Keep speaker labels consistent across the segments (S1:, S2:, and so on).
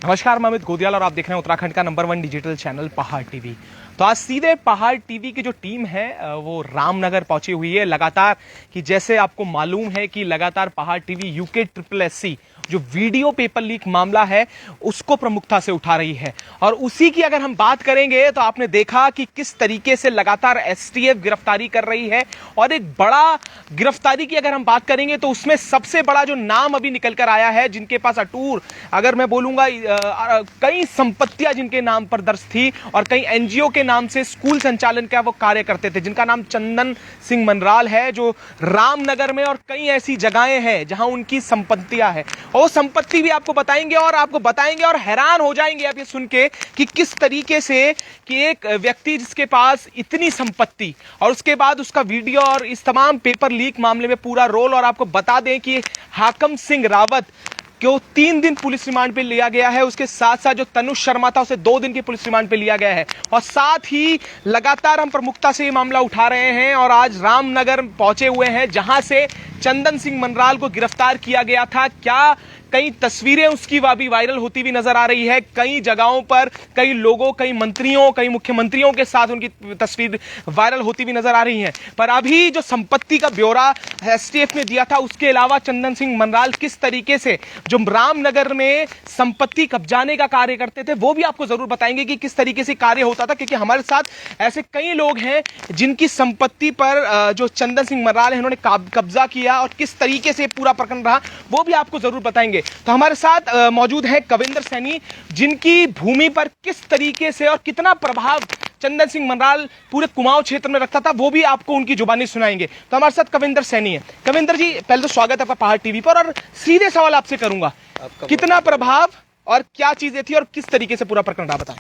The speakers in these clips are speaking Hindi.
S1: नमस्कार, मैं अमित गोदियाल और आप देख रहे हैं उत्तराखंड का नंबर 1 डिजिटल चैनल पहाड़ टीवी। तो आज सीधे पहाड़ टीवी की जो टीम है वो रामनगर पहुंची हुई है। लगातार कि जैसे आपको मालूम है कि लगातार पहाड़ टीवी यूके SSSC जो वीडियो पेपर लीक मामला है उसको प्रमुखता से उठा रही है, और उसी की अगर हम बात करेंगे तो आपने देखा कि किस तरीके से लगातार STF गिरफ्तारी कर रही है। और एक बड़ा गिरफ्तारी की अगर हम बात करेंगे तो उसमें सबसे बड़ा जो नाम अभी निकल कर आया है, जिनके पास अटूर अगर मैं बोलूंगा कई संपत्तियां जिनके नाम पर दर्ज थी और कई NGO के नाम से स्कूल संचालन का वो कार्य करते थे, जिनका नाम चंदन सिंह मनराल है, जो रामनगर में और कई ऐसी जगहें हैं जहां उनकी संपत्तियां हैं। और संपत्ति भी आपको बताएंगे और हैरान हो जाएंगे आप ये सुन के कि किस तरीके से कि एक व्यक्ति जिसके पास इतनी संपत्ति और उसके बाद उसका वीडियो और इस तमाम पेपर लीक मामले में पूरा रोल। और आपको बता दें कि हाकम सिंह रावत को 3 दिन पुलिस रिमांड पे लिया गया है, उसके साथ साथ जो तनुष शर्मा था उसे 2 दिन की पुलिस रिमांड पे लिया गया है। और साथ ही लगातार हम प्रमुखता से ये मामला उठा रहे हैं और आज रामनगर पहुंचे हुए हैं जहां से चंदन सिंह मनराल को गिरफ्तार किया गया था। क्या कई तस्वीरें उसकी भी वायरल होती हुई नजर आ रही है, कई जगहों पर कई लोगों, कई मंत्रियों, कई मुख्यमंत्रियों के साथ उनकी तस्वीर वायरल होती हुई नजर आ रही है। पर अभी जो संपत्ति का ब्यौरा STF ने दिया था, उसके अलावा चंदन सिंह मनराल किस तरीके से जो रामनगर में संपत्ति कब्जाने का कार्य करते थे वो भी आपको जरूर बताएंगे कि किस तरीके से कार्य होता था, क्योंकि हमारे साथ ऐसे कई लोग हैं जिनकी संपत्ति पर जो चंदन सिंह मनराल है इन्होंने कब्जा किया और किस तरीके से पूरा प्रकरण रहा वो भी आपको जरूर बताएंगे। तो हमारे साथ मौजूद है कविंदर सैनी, जिनकी भूमि पर किस तरीके से और कितना प्रभाव चंदन सिंह मनराल पूरे कुमाऊं क्षेत्र में रखता था वो भी आपको उनकी जुबानी सुनाएंगे। तो हमारे साथ कविंदर सैनी है। कविंदर जी, पहले तो स्वागत है आपका पहाड़ टीवी पर, और सीधे सवाल आपसे करूंगा, कितना प्रभाव और क्या चीजें थी और किस तरीके से पूरा प्रकरण रहा, बताएं।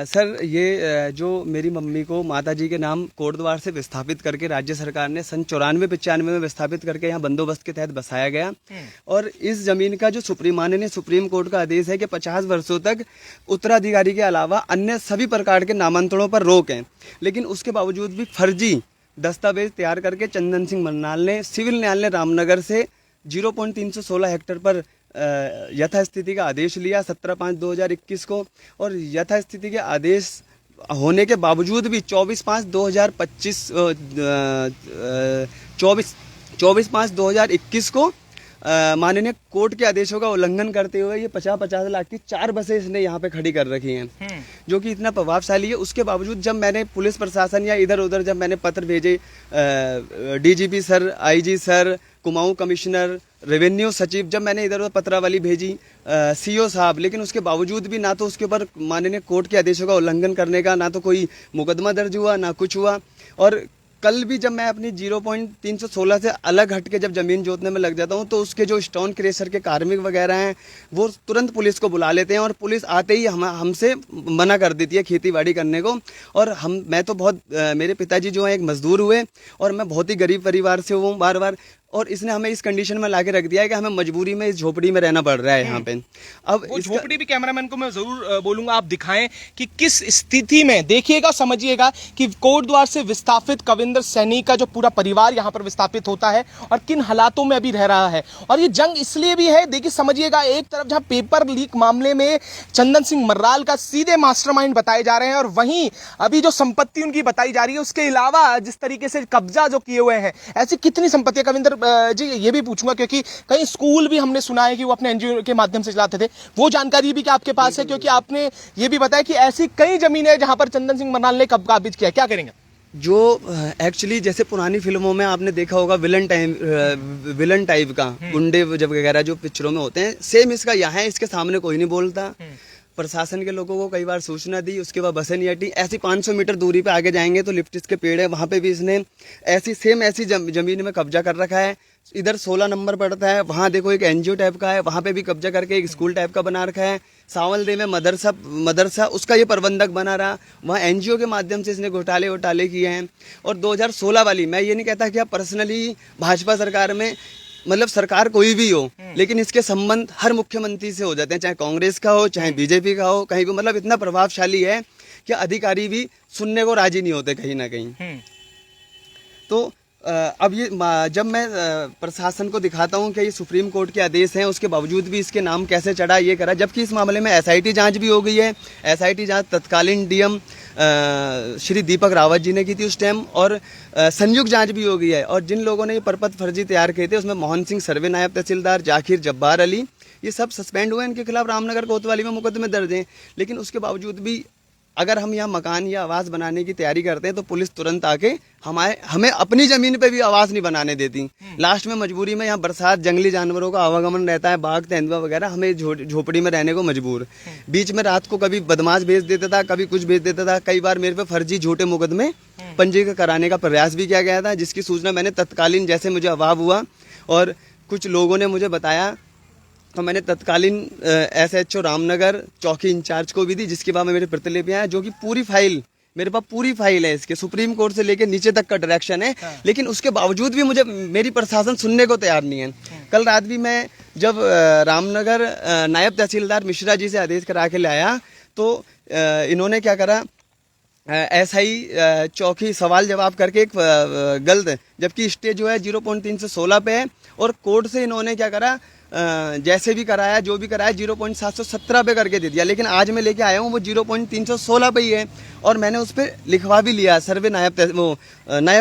S2: सर, ये जो मेरी मम्मी को माता जी के नाम कोटद्वार से विस्थापित करके राज्य सरकार ने सन 94-95 में विस्थापित करके यहाँ बंदोबस्त के तहत बसाया गया। और इस जमीन का जो माननीय सुप्रीम कोर्ट का आदेश है कि 50 वर्षों तक उत्तराधिकारी के अलावा अन्य सभी प्रकार के नामांतरणों पर रोक है, लेकिन उसके बावजूद भी फर्जी दस्तावेज तैयार करके चंदन सिंह मनराल ने सिविल न्यायालय रामनगर से 0.316 हेक्टेयर पर यथास्थिति का आदेश लिया 17/5/2021 को। और यथास्थिति के आदेश होने के बावजूद भी 24/5/2021 को माननीय कोर्ट के आदेशों का उल्लंघन करते हुए ये 50-50 लाख की 4 बसें इसने यहाँ पे खड़ी कर रखी हैं, जो कि इतना प्रभावशाली है। उसके बावजूद जब मैंने पुलिस प्रशासन या इधर उधर जब मैंने पत्र भेजे DGP sir, IG sir, Kumaon commissioner, revenue सचिव, जब मैंने इधर उधर पत्रावली भेजी CO साहब, लेकिन उसके बावजूद भी ना तो उसके ऊपर माननीय कोर्ट के आदेशों का उल्लंघन करने का ना तो कोई मुकदमा दर्ज हुआ ना कुछ हुआ। और कल भी जब मैं अपनी 0.316 से अलग हट के जब जमीन जोतने में लग जाता हूं तो उसके जो स्टोन क्रेशर के कार्मिक वगैरह हैं वो तुरंत पुलिस को बुला लेते हैं और पुलिस आते ही हमसे मना कर देती है खेती बाड़ी करने को। और मैं तो बहुत मेरे पिताजी जो हैं एक मजदूर हुए और मैं बहुत ही गरीब परिवार से हूँ बार, और इसने हमें इस कंडीशन में लाके रख दिया है कि हमें मजबूरी में इस झोपड़ी में रहना पड़ रहा है यहाँ पे। अब
S1: वो झोपड़ी भी कैमरामैन को मैं जरूर बोलूंगा आप दिखाएं कि किस स्थिति में, देखिएगा समझिएगा कि कोटद्वार से विस्थापित कविंदर सैनी का जो पूरा परिवार यहाँ पर विस्थापित होता है और किन हालातों में अभी रह रहा है। और ये जंग इसलिए भी है, देखिए समझिएगा, एक तरफ जहाँ पेपर लीक मामले में चंदन सिंह मनराल का सीधे मास्टरमाइंड बताए जा रहे हैं और वहीं अभी जो संपत्ति उनकी बताई जा रही है, उसके अलावा जिस तरीके से कब्जा जो किए हुए हैं, ऐसी कितनी संपत्ति। कविंदर जी, ये भी पूछूंगा क्योंकि कई स्कूल भी हमने सुना है कि वो अपने NGO के माध्यम से चलाते थे, वो जानकारी भी क्या आपके पास है? क्योंकि आपने ये भी बताया कि ऐसी कई जमीनें जहां पर चंदन सिंह मनराल ने कब्जा किया, क्या करेंगे?
S2: जो एक्चुअली जैसे पुरानी फिल्मों में आपने देखा होगा विलन टाइप का गुंडे जब वगैरह जो पिक्चरों में होते हैं, सेम इसका यहाँ है। इसके सामने कोई नहीं बोलता, प्रशासन के लोगों को कई बार सूचना दी, उसके बाद बसें नहीं हटी। ऐसी 500 मीटर दूरी पे आगे जाएंगे तो लिप्टिस के पेड़ है, वहाँ पे भी इसने ऐसी जमीन में कब्जा कर रखा है। इधर 16 नंबर पड़ता है, वहाँ देखो एक NGO टाइप का है, वहाँ पे भी कब्जा करके एक स्कूल टाइप का बना रखा है। सावलदे में मदरसा उसका ये प्रबंधक बना रहा, वहाँ NGO के माध्यम से इसने घोटाले किए हैं। और 2016 वाली, मैं ये नहीं कहता कि आप पर्सनली भाजपा सरकार में, मतलब सरकार कोई भी हो, लेकिन इसके संबंध हर मुख्यमंत्री से हो जाते हैं, चाहे कांग्रेस का हो चाहे BJP का हो, कहीं भी, मतलब इतना प्रभावशाली है कि अधिकारी भी सुनने को राजी नहीं होते कहीं ना कहीं। तो अब ये जब मैं प्रशासन को दिखाता हूँ कि ये सुप्रीम कोर्ट के आदेश हैं, उसके बावजूद भी इसके नाम कैसे चढ़ा, ये करा, जबकि इस मामले में एसआईटी जांच भी हो गई है। एसआईटी जांच तत्कालीन डीएम श्री दीपक रावत जी ने की थी उस टाइम, और संयुक्त जांच भी हो गई है। और जिन लोगों ने ये प्रपत्र फर्जी तैयार किए थे उसमें मोहन सिंह सर्वे नायब तहसीलदार, जाकिर जब्बार अली, ये सब सस्पेंड हुए। इनके खिलाफ रामनगर कोतवाली में मुकदमे दर्ज हैं। लेकिन उसके बावजूद भी अगर हम यहाँ मकान या आवास बनाने की तैयारी करते हैं तो पुलिस तुरंत आके हमें अपनी जमीन पे भी आवास नहीं बनाने देती। लास्ट में मजबूरी में यहाँ बरसात, जंगली जानवरों का आवागमन रहता है, बाघ, तेंदुआ वगैरह, हमें झोपड़ी में रहने को मजबूर। बीच में रात को कभी बदमाश भेज देता था, कभी कुछ भेज देता था। कई बार मेरे पे फर्जी झूठे मुकदमे पंजीकृत कराने का प्रयास भी किया गया था, जिसकी सूचना मैंने तत्कालीन जैसे मुझे अभाव हुआ और कुछ लोगों ने मुझे बताया तो मैंने तत्कालीन SHO रामनगर चौकी इंचार्ज को भी दी, जिसके बाद में मेरी प्रतिलिपियां हैं, जो कि पूरी फाइल मेरे पास पूरी फाइल है इसके, सुप्रीम कोर्ट से लेके नीचे तक का डायरेक्शन है। लेकिन उसके बावजूद भी मेरी प्रशासन सुनने को तैयार नहीं है। कल रात भी मैं जब रामनगर नायब तहसीलदार मिश्रा जी से आदेश करा के लाया तो इन्होंने क्या करा, SI चौकी सवाल जवाब करके एक गलत, जबकि स्टे जो है 0.3 से 16 पे है, और कोर्ट से इन्होंने क्या करा, जैसे भी कराया, जो भी कराया 0.717 पे करके दे दिया। लेकिन आज मैं लेके आया हूँ वो 0.316 पे ही है, और मैंने उस पर लिखवा भी लिया सर्वे नायब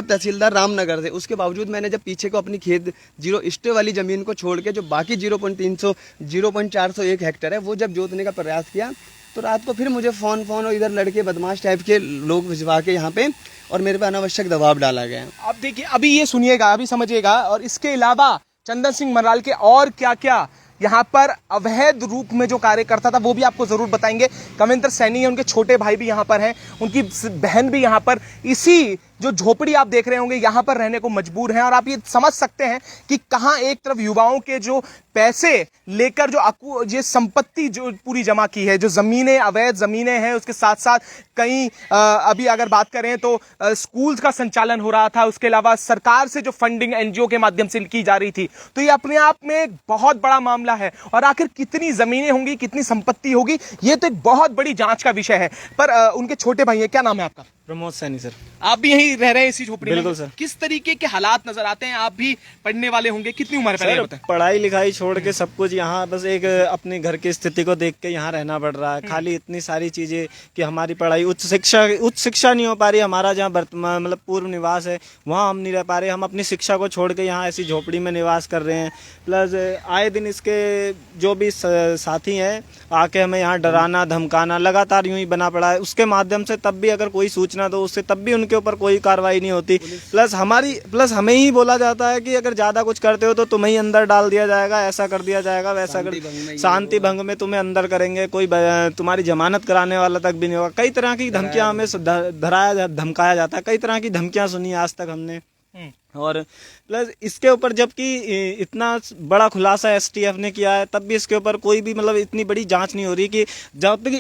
S2: तहसीलदार रामनगर से। उसके बावजूद मैंने जब पीछे को अपनी खेत 0 स्टे वाली ज़मीन को छोड़ के जो बाकी 0.401 हेक्टेयर है वो जब जोतने का प्रयास किया तो रात को फिर मुझे फ़ोन और इधर लड़के बदमाश टाइप के लोग भिजवा के यहाँ पे और मेरे पे अनावश्यक दबाव डाला गया।
S1: अब देखिए, अभी ये सुनिएगा, अभी समझिएगा, और इसके अलावा चंदन सिंह मराल के और क्या क्या यहाँ पर अवैध रूप में जो कार्य करता था वो भी आपको जरूर बताएंगे। कविंद्र सैनी है, उनके छोटे भाई भी यहाँ पर हैं, उनकी बहन भी यहाँ पर इसी जो झोपड़ी आप देख रहे होंगे यहाँ पर रहने को मजबूर हैं। और आप ये समझ सकते हैं कि कहाँ एक तरफ युवाओं के जो पैसे लेकर जो ये संपत्ति जो पूरी जमा की है, जो जमीनें, अवैध जमीनें हैं, उसके साथ साथ कई अभी अगर बात करें तो स्कूल्स का संचालन हो रहा था, उसके अलावा सरकार से जो फंडिंग NGO के माध्यम से की जा रही थी। तो ये अपने आप में एक बहुत बड़ा मामला है। और आखिर कितनी जमीनें होंगी, कितनी संपत्ति होगी, ये तो एक बहुत बड़ी जांच का विषय है। पर उनके छोटे भाई है, क्या नाम है आपका?
S3: प्रमोद सैनी सर।
S1: आप भी यहीं रह रहे हैं इसी झोपड़ी में?
S3: बिल्कुल सर।
S1: किस तरीके के हालात नजर आते हैं? आप भी पढ़ने वाले होंगे, कितनी उम्र है पहले बताएं?
S3: पढ़ाई लिखाई छोड़ के सब कुछ यहाँ बस एक अपने घर की स्थिति को देख के यहाँ रहना पड़ रहा है। खाली इतनी सारी चीजें कि हमारी पढ़ाई, उच्च शिक्षा नहीं हो पा रही। हमारा जहाँ मतलब पूर्व निवास है वहाँ हम नहीं रह पा रहे। हम अपनी शिक्षा को छोड़ के यहाँ ऐसी झोपड़ी में निवास कर रहे हैं। प्लस आए दिन इसके जो भी साथी हैं आके हमें यहाँ डराना धमकाना लगातार यूं ही बना पड़ा है। उसके माध्यम से तब भी अगर कोई सूचना दो उससे तब भी उनके ऊपर कोई कार्रवाई नहीं होती। प्लस हमें ही बोला जाता है कि अगर ज्यादा कुछ करते हो तो तुम्हें ही अंदर डाल दिया जाएगा, ऐसा कर दिया जाएगा, वैसा कर, शांति भंग में तुम्हें अंदर करेंगे, कोई तुम्हारी जमानत कराने वाला तक भी नहीं होगा। कई तरह की धमकियां हमें धमकाया जाता है, कई तरह की धमकियां सुनी आज तक हमने। और प्लस इसके ऊपर जबकि इतना बड़ा खुलासा STF ने किया है तब भी इसके ऊपर कोई भी मतलब इतनी बड़ी जांच नहीं हो रही कि जब तक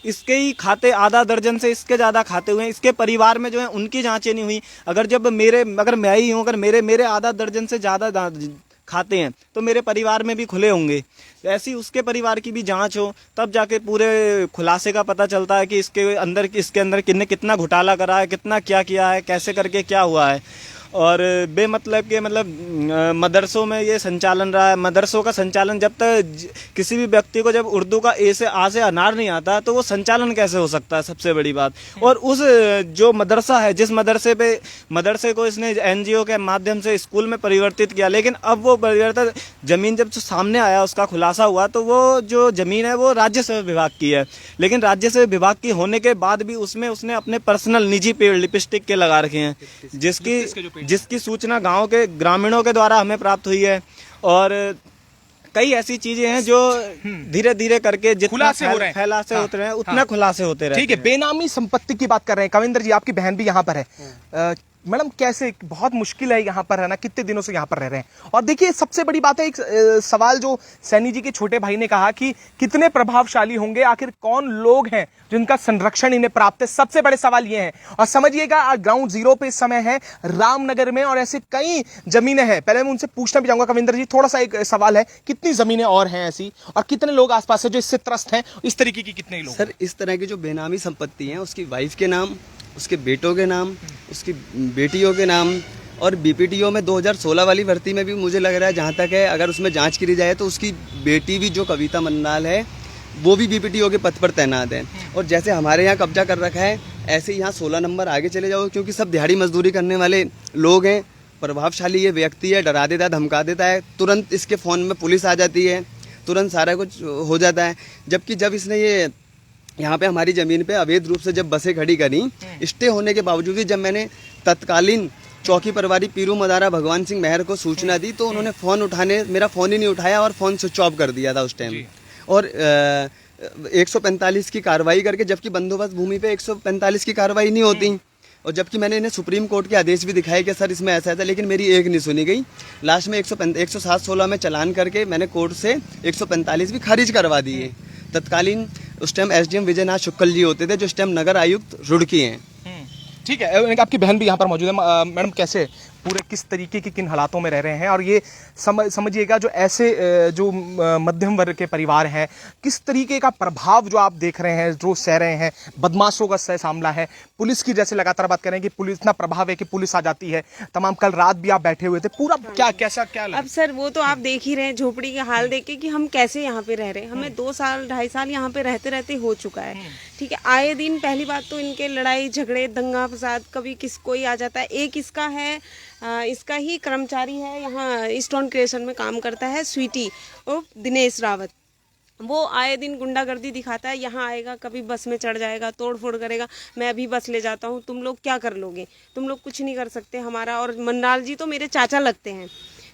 S3: इसके ही खाते आधा दर्जन से इसके ज्यादा खाते हुए हैं, इसके परिवार में जो है उनकी जांचें नहीं हुई। अगर मैं ही हूँ, अगर मेरे आधा दर्जन से ज्यादा खाते हैं तो मेरे परिवार में भी खुले होंगे। ऐसी उसके परिवार की भी जांच हो तब जाके पूरे खुलासे का पता चलता है कि इसके अंदर किसने कितना घोटाला करा है, कितना क्या किया है, कैसे करके क्या हुआ है। और बेमतलब के मदरसों में ये संचालन रहा है। मदरसों का संचालन जब तक किसी भी व्यक्ति को जब उर्दू का ए से आ से अनार नहीं आता तो वो संचालन कैसे हो सकता है, सबसे बड़ी बात। और उस जो मदरसा है, जिस मदरसे को इसने NGO के माध्यम से स्कूल में परिवर्तित किया, लेकिन अब वो परिवर्तन जमीन जब सामने आया, उसका खुलासा हुआ तो वो जो जमीन है वो राज्य सेवा विभाग की है। लेकिन राज्य सेवा विभाग की होने के बाद भी उसमें उसने अपने पर्सनल निजी पेड़ लिपस्टिक के लगा रखे हैं, जिसकी सूचना गांव के ग्रामीणों के द्वारा हमें प्राप्त हुई है। और कई ऐसी चीजें हैं जो धीरे धीरे करके जितना फैलासे होते रहे उतना खुलासे होते रहे।
S1: ठीक है, बेनामी संपत्ति की बात कर रहे हैं। कविंद्र जी, आपकी बहन भी यहाँ पर है। मैडम, कैसे, बहुत मुश्किल है यहाँ पर रहना, कितने दिनों से यहाँ पर रह रहे हैं? और देखिए, सबसे बड़ी बात है, एक सवाल जो सैनी जी के छोटे भाई ने कहा कि कितने प्रभावशाली होंगे, आखिर कौन लोग हैं जिनका संरक्षण इन्हें प्राप्त है? सबसे बड़े सवाल ये हैं। और समझिएगा, ग्राउंड जीरो पे इस समय है रामनगर में, और ऐसे कई जमीनें हैं। पहले मैं उनसे पूछना भी चाहूंगा, कविंद्र जी, थोड़ा सा एक सवाल है, कितनी जमीनें और हैं ऐसी, और कितने लोग आसपास है जो इससे त्रस्त हैं? इस तरीके की कितने लोग?
S2: सर, इस तरह की जो बेनामी संपत्ति है उसकी वाइफ के नाम, उसके बेटों के नाम, उसकी बेटियों के नाम, और बीपीटीओ में 2016 वाली भर्ती में भी मुझे लग रहा है, जहाँ तक है अगर उसमें जांच करी जाए तो उसकी बेटी भी जो कविता मंडाल है वो भी बीपीटीओ के पद पर तैनात है। और जैसे हमारे यहाँ कब्जा कर रखा है, ऐसे यहाँ 16 नंबर आगे चले जाओ, क्योंकि सब दिहाड़ी मजदूरी करने वाले लोग हैं। प्रभावशाली ये व्यक्ति है, डरा देता है, धमका देता है, तुरंत इसके फ़ोन में पुलिस आ जाती है, तुरंत सारा कुछ हो जाता है। जबकि जब इसने ये यहाँ पे हमारी ज़मीन पे अवैध रूप से जब बसें खड़ी करी, स्टे होने के बावजूद भी, जब मैंने तत्कालीन चौकी प्रभारी पीरू मदारा भगवान सिंह मेहर को सूचना दी तो उन्होंने मेरा फ़ोन ही नहीं उठाया और फ़ोन स्विच ऑफ कर दिया था उस टाइम। और 145 की कार्रवाई करके, जबकि बंदोबस्त भूमि पे 145 की कार्रवाई नहीं होती, और जबकि मैंने इन्हें सुप्रीम कोर्ट के आदेश भी दिखाए कि सर इसमें ऐसा था, लेकिन मेरी एक नहीं सुनी गई। लास्ट में 107-16 में चालान करके मैंने कोर्ट से 145 भी खारिज करवा दिए। तत्कालीन उस टाइम एसडीएम विजयनाथ शुक्ल जी होते थे, जो इस टाइम नगर आयुक्त रुड़की हैं।
S1: ठीक है, आपकी बहन भी यहाँ पर मौजूद है। मैडम, कैसे पूरे किस तरीके के किन हालातों में रह रहे हैं, और ये समझिएगा जो ऐसे जो मध्यम वर्ग के परिवार हैं, किस तरीके का प्रभाव जो आप देख रहे हैं, जो सह रहे हैं, बदमाशों का सह सामला है, पुलिस की जैसे लगातार बात करें कि पुलिस इतना प्रभाव है कि पुलिस आ जाती है, तमाम कल रात भी आप बैठे हुए थे, पूरा क्या
S4: अब सर वो तो आप देख ही रहे हैं, झोपड़ी का हाल देख के कि हम कैसे यहाँ पे रह रहे हैं। हमें 2 साल 2.5 साल यहाँ पे रहते रहते हो चुका है। ठीक है, आए दिन पहली बात तो इनके लड़ाई झगड़े दंगा फसाद, कभी कोई आ जाता है। एक इसका है, इसका ही कर्मचारी है, यहाँ स्टोन क्रिएशन में काम करता है, स्वीटी और दिनेश रावत। वो आए दिन गुंडागर्दी दिखाता है, यहाँ आएगा कभी बस में चढ़ जाएगा, तोड़ फोड़ करेगा, मैं अभी बस ले जाता हूँ, तुम लोग क्या कर लोगे, तुम लोग कुछ नहीं कर सकते हमारा। और मंडाल जी तो मेरे चाचा लगते हैं।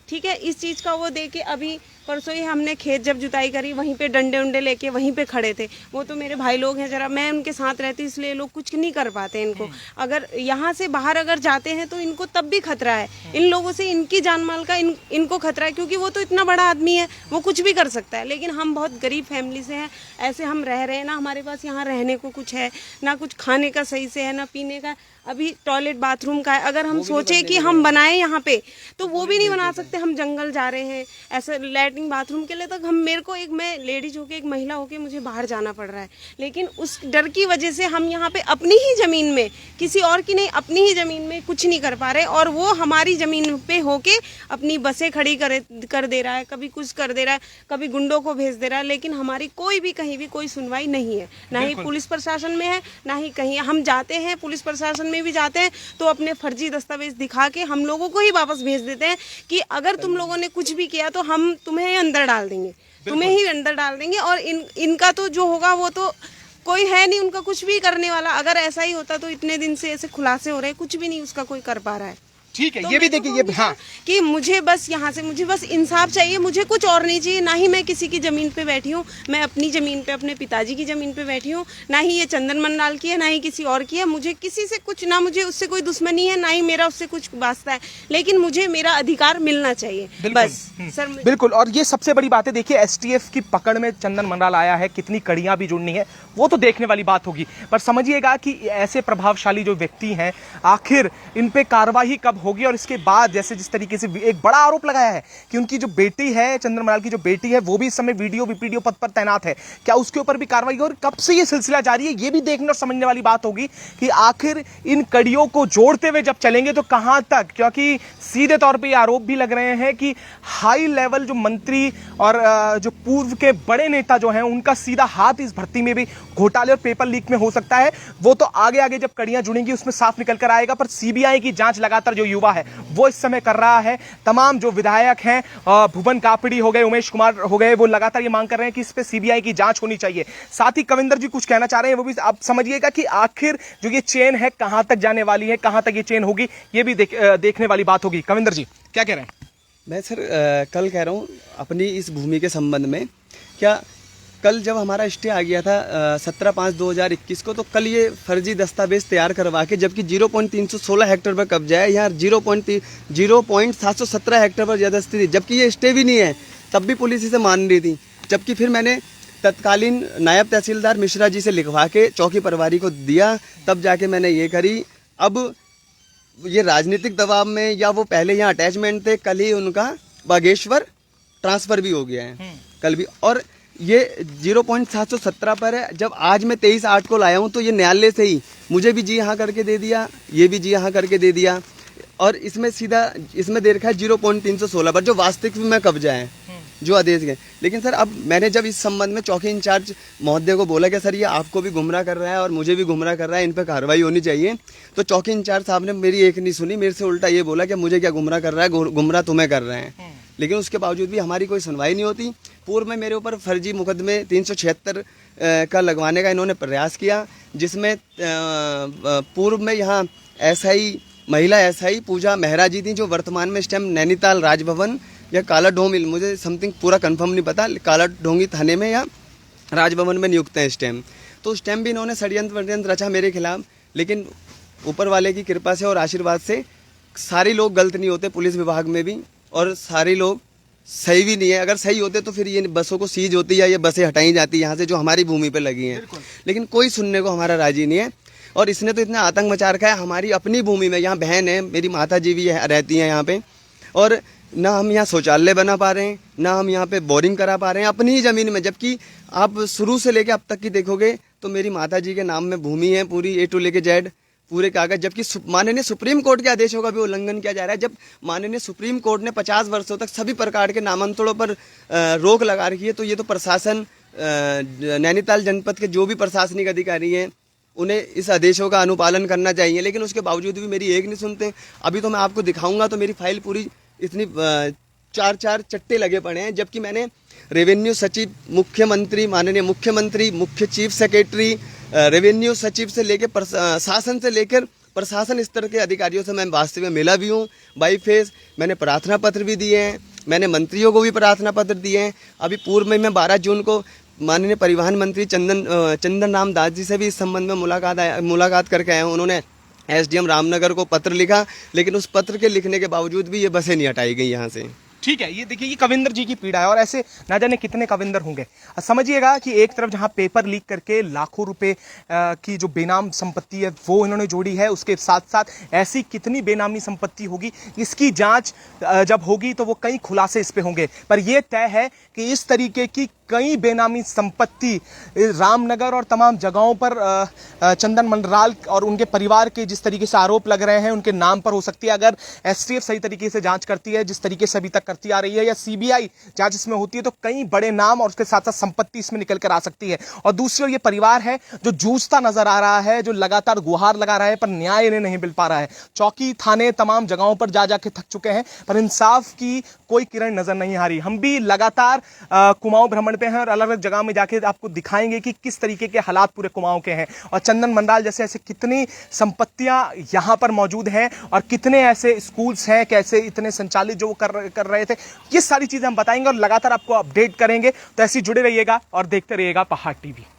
S4: ठीक है, इस चीज़ का वो देके अभी परसों ही हमने खेत जब जुताई करी, वहीं पे डंडे उंडे लेके वहीं पे खड़े थे। वो तो मेरे भाई लोग हैं, जरा मैं उनके साथ रहती इसलिए लोग कुछ नहीं कर पाते इनको। अगर यहाँ से बाहर अगर जाते हैं तो इनको तब भी खतरा है, इन लोगों से इनकी जान माल का इनको खतरा है, क्योंकि वो तो इतना बड़ा आदमी है, वो कुछ भी कर सकता है। लेकिन हम बहुत गरीब फैमिली से हैं, ऐसे हम रह रहे हैं ना, हमारे पास यहाँ रहने को कुछ है ना, कुछ खाने का सही से है ना, पीने का अभी टॉयलेट बाथरूम का है। अगर हम सोचे कि हम बनाए यहाँ पे तो वो भी नहीं बना सकते, हम जंगल जा रहे हैं। ऐसे लैट्रिन बाथरूम के लिए तक मेरे को मैं लेडीज होके, एक महिला होके मुझे बाहर जाना पड़ रहा है। लेकिन उस डर की वजह से हम यहाँ पे अपनी ही ज़मीन में, किसी और की नहीं, अपनी ही ज़मीन में कुछ नहीं कर पा रहे, और वो हमारी ज़मीन पे होके अपनी बसें खड़ी कर दे रहा है, कभी कुछ कर दे रहा है, कभी गुंडों को भेज दे रहा है। लेकिन हमारी कोई भी कहीं भी कोई सुनवाई नहीं है, ना ही पुलिस प्रशासन में है, ना ही कहीं। हम जाते हैं पुलिस प्रशासन में भी जाते हैं तो अपने फर्जी दस्तावेज दिखा के हम लोगों को ही वापस भेज देते हैं कि अगर तुम लोगों ने कुछ भी किया तो हम तुम्हें अंदर डाल देंगे, तुम्हें ही अंदर डाल देंगे। और इनका तो जो होगा वो तो कोई है नहीं उनका कुछ भी करने वाला। अगर ऐसा ही होता तो इतने दिन से ऐसे खुलासे हो रहे हैं, कुछ भी नहीं उसका कोई कर पा रहा है।
S1: ठीक है,
S4: तो
S1: ये भी देखिए, ये हाँ
S4: कि मुझे बस यहाँ से मुझे बस इंसाफ चाहिए, मुझे कुछ और नहीं चाहिए। ना ही मैं किसी की ज़मीन पे बैठी हूँ, मैं अपनी ज़मीन पे, अपने पिताजी की ज़मीन पे बैठी हूँ। ना ही ये चंदन मंडाल की है, ना ही किसी और की है। मुझे किसी से कुछ, ना मुझे उससे कोई दुश्मनी है, ना ही मेरा उससे कुछ वास्ता है, लेकिन मुझे मेरा अधिकार मिलना चाहिए बस सर।
S1: बिल्कुल, और ये सबसे बड़ी बात है। देखिए, एसटीएफ की पकड़ में चंदन मंडाल आया है, कितनी कड़ियां भी जुड़नी है वो तो देखने वाली बात होगी, पर समझिएगा कि ऐसे प्रभावशाली जो व्यक्ति हैं, आखिर इन पे कार्रवाई कब होगी। और इसके बाद जैसे जिस तरीके से एक बड़ा आरोप लगाया है कि उनकी जो बेटी है, चंदन मंडाल की जो बेटी है, वो भी इस समय वीडियो पद पर तैनात है, क्या उसके ऊपर भी कार्रवाई? और कब से ये सिलसिला जारी है, ये भी देखने और समझने वाली बात होगी कि आखिर इन कड़ियों को जोड़ते हुए जब चलेंगे तो कहां तक। क्योंकि सीधे तौर पे ये आरोप भी लग रहे हैं कि हाई लेवल जो मंत्री और जो पूर्व के बड़े नेता जो हैं, उनका सीधा हाथ इस भर्ती में भी घोटाले और पेपर लीक में हो सकता है। वो तो आगे आगे जब कड़ियां जुड़ेंगी उसमें साफ निकल कर आएगा। पर सीबीआई की जांच लगातार जो युवा है वो इस समय कर रहा है। तमाम जो विधायक हैं, भुवन कापड़ी हो गए, उमेश कुमार हो गए, वो लगातार ये मांग कर रहे हैं कि इस पे सीबीआई की जांच होनी चाहिए। साथ ही कविंदर जी कुछ कहना चाह रहे हैं, वो भी आप समझिएगा कि आखिर जो ये चेन है कहां तक जाने वाली है, कहां तक ये चेन होगी, ये भी देखने वाली बात होगी। कविंदर जी क्या कह रहे हैं?
S2: मैं सर कल कह रहा हूँ अपनी इस भूमि के संबंध में, क्या कल जब हमारा स्टे आ गया था 17/5/2021 को, तो कल ये फर्जी दस्तावेज तैयार करवा के, जबकि 0.316 हेक्टेयर पर कब्जा है, यहाँ 0.717 हेक्टेयर पर ज़बरदस्ती थी, जबकि ये स्टे भी नहीं है, तब भी पुलिस इसे मान रही थी। जबकि फिर मैंने तत्कालीन नायब तहसीलदार मिश्रा जी से लिखवा के चौकी प्रभारी को दिया, तब जाके मैंने ये करी। अब ये राजनीतिक दबाव में, या वो पहले यहाँ अटैचमेंट थे, कल ही उनका बागेश्वर ट्रांसफ़र भी हो गया है कल भी। और ये 0.717 पर है। जब आज मैं 23/8 को लाया हूँ तो ये न्यायालय से ही मुझे भी जी हाँ करके दे दिया, ये भी जी हाँ करके दे दिया, और इसमें सीधा इसमें दे रखा है 0.316 पर, जो वास्तविक में कब्जा है, जो आदेश है। लेकिन सर अब मैंने जब इस संबंध में चौकी इंचार्ज महोदय को बोला कि सर ये आपको भी गुमराह कर रहा है और मुझे भी गुमराह कर रहा है, इन पर कार्रवाई होनी चाहिए, तो चौकी इंचार्ज साहब ने मेरी एक नहीं सुनी, मेरे से उल्टा ये बोला कि मुझे क्या गुमराह कर रहा है, गुमराह तुम्हें कर रहे हैं। लेकिन उसके बावजूद भी हमारी कोई सुनवाई नहीं होती। पूर्व में मेरे ऊपर फर्जी मुकदमे 376 का लगवाने का इन्होंने प्रयास किया, जिसमें पूर्व में यहाँ महिला एसआई पूजा मेहरा जी थी, जो वर्तमान में इस टाइम नैनीताल राजभवन या काला ढोंगी, मुझे समथिंग पूरा कंफर्म नहीं पता, काला ढोंगी थाने में या राजभवन में नियुक्त हैं इस टाइम। तो उस टाइम भी इन्होंने षड्यंत्र रचा मेरे खिलाफ, लेकिन ऊपर वाले की कृपा से और आशीर्वाद से सारे लोग गलत नहीं होते पुलिस विभाग में भी, और सारे लोग सही भी नहीं है। अगर सही होते तो फिर ये बसों को सीज होती या ये बसें हटाई जाती यहाँ से जो हमारी भूमि पे लगी हैं, लेकिन कोई सुनने को हमारा राजी नहीं है। और इसने तो इतना आतंक मचा रखा है हमारी अपनी भूमि में। यहाँ बहन है, मेरी माता जी भी रहती हैं यहाँ पे, और ना हम यहाँ शौचालय बना पा रहे हैं, ना हम यहाँ पे बोरिंग करा पा रहे हैं अपनी ही ज़मीन में। जबकि आप शुरू से लेके अब तक की देखोगे तो मेरी माता जी के नाम में भूमि है पूरी, A to लेके Z पूरे कागज। जबकि माननीय सुप्रीम कोर्ट के आदेशों का भी उल्लंघन किया जा रहा है। जब माननीय सुप्रीम कोर्ट ने 50 वर्षों तक सभी प्रकार के नामांतरणों पर रोक लगा रखी है, तो ये तो प्रशासन, नैनीताल जनपद के जो भी प्रशासनिक अधिकारी हैं, उन्हें इस आदेशों का अनुपालन करना चाहिए। लेकिन उसके बावजूद भी मेरी एक नहीं सुनते। अभी तो मैं आपको दिखाऊंगा, तो मेरी फाइल पूरी इतनी 4 चट्टे लगे पड़े हैं, जबकि मैंने रेवेन्यू सचिव, मुख्यमंत्री, माननीय मुख्यमंत्री, मुख्य चीफ सेक्रेटरी, रेवेन्यू सचिव से लेकर शासन से लेकर प्रशासन स्तर के अधिकारियों से मैं वास्तव में मिला भी हूँ बाई फेस। मैंने प्रार्थना पत्र भी दिए हैं, मैंने मंत्रियों को भी प्रार्थना पत्र दिए हैं। अभी पूर्व में मैं 12 जून को माननीय परिवहन मंत्री चंदन राम दास जी से भी इस संबंध में मुलाकात करके आए हूँ। उन्होंने SDM रामनगर को पत्र लिखा, लेकिन उस पत्र के लिखने के बावजूद भी ये बसें नहीं हटाई गई यहाँ से।
S1: ठीक है, ये देखिए, ये कविंदर जी की पीड़ा है, और ऐसे ना जाने कितने कविंदर होंगे। समझिएगा कि एक तरफ जहां पेपर लीक करके लाखों रुपए की जो बेनाम संपत्ति है वो इन्होंने जोड़ी है, उसके साथ साथ ऐसी कितनी बेनामी संपत्ति होगी, इसकी जांच जब होगी तो वो कई खुलासे इस पे होंगे। पर यह तय है कि इस तरीके की कई बेनामी संपत्ति रामनगर और तमाम जगहों पर चंदन मंडराल और उनके परिवार के जिस तरीके से आरोप लग रहे हैं उनके नाम पर हो सकती है। अगर STF सही तरीके से जांच करती है, जिस तरीके से अभी तक करती आ रही है, या CBI जांच इसमें होती है, तो कई बड़े नाम और उसके साथ साथ संपत्ति इसमें निकल कर आ सकती है। और दूसरी ओर ये परिवार है जो जूझता नजर आ रहा है, जो लगातार गुहार लगा रहा है, पर न्याय इन्हें नहीं मिल पा रहा है। चौकी, थाने, तमाम जगहों पर जा जाके थक चुके हैं, पर इंसाफ की कोई किरण नजर नहीं आ रही। हम भी लगातार कुमाऊं भ्रमण पे हैं और अलग अलग जगह में जाके आपको दिखाएंगे कि किस तरीके के हालात पूरे कुमाऊं के हैं, और चंदन मंडराल जैसे ऐसे कितनी संपत्तियां यहां पर मौजूद हैं, और कितने ऐसे स्कूल्स हैं, कैसे इतने संचालित जो वो कर रहे थे। ये सारी चीजें हम बताएंगे और लगातार आपको अपडेट करेंगे। तो ऐसे जुड़े रहिएगा और देखते रहिएगा पहाड़ TV।